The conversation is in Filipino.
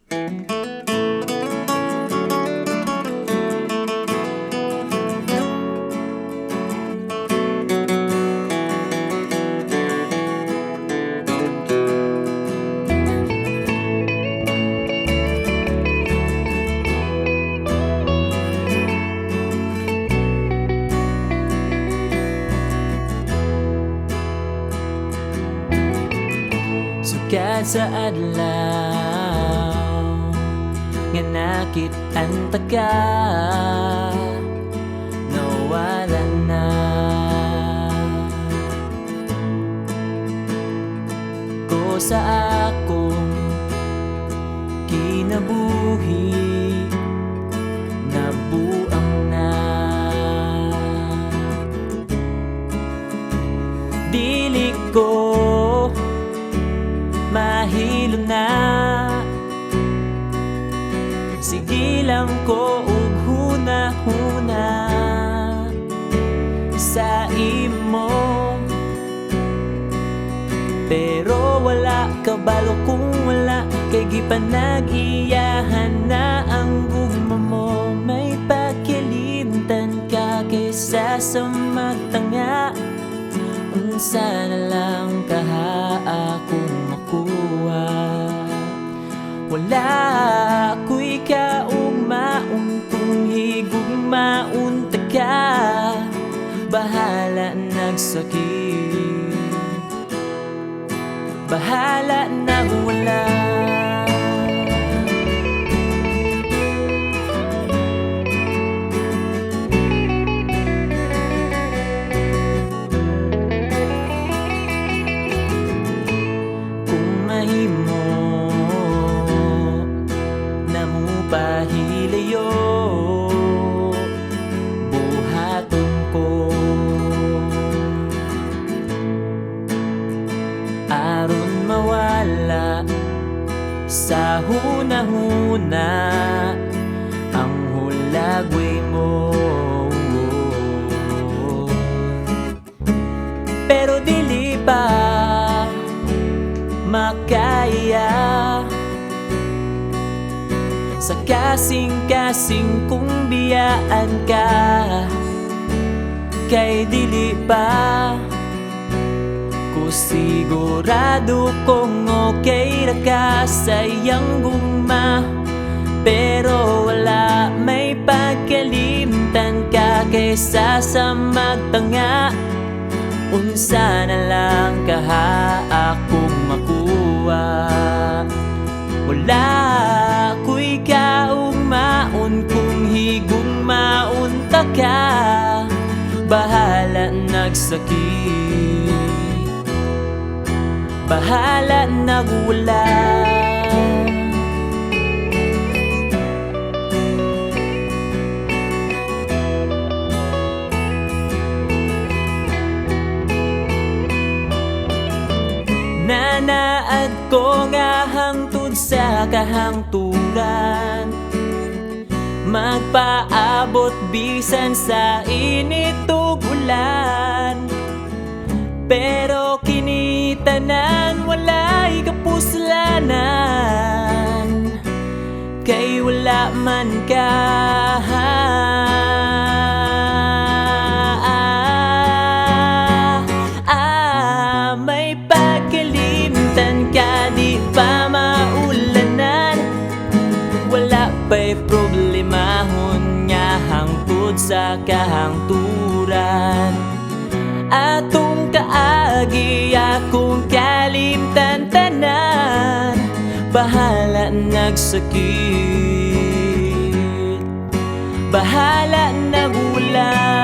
Sugad sa adlaw nga nakit-an taga nawala na. Ko sa akong kinabuhi nabuang na. Dili ko mahilo na, sige lang ko ug huna-huna sa imo. Pero wala kabalo kung wala, kay gipanag-iyahan na ang gugma mo. May pagkilimtan ka kaysa sa magtanga. Unsa na lang kaha akong makuha. Wala ako'y kaugmaon kung higugmaon ta ka. Bahala nagsakit, bahala nagwala. Mahimo namo pahilayo buhaton ko aron mawala sa hunahuna ang hulagway mo. Pero dili pa makaya sa kasing-kasing kung biyaan ka. Kay dili pa ko sigurado kung okay ra ka sa iyang gugma. Pero wala may pagkalimtan ka kaysa sa magtanga. Unsa na lang kaha akong makuha. Wala ako'y kaugmaon kung higugmaon ta ka. Bahala nagsakit, bahala nagwala. Nanaad ko nga hangtod sa kahangturan, magpaabot bisan sa init ug ulan. Pero kinitanan walay kapuslanan, kay wala man ka. May pagkalimtan ka, di pa maulanan. Wala pa'y problemahon nga hangtod sa kahangturan. Atong kaagi akong kalimtan tanan. Bahala nagsakit, bahala nagwala.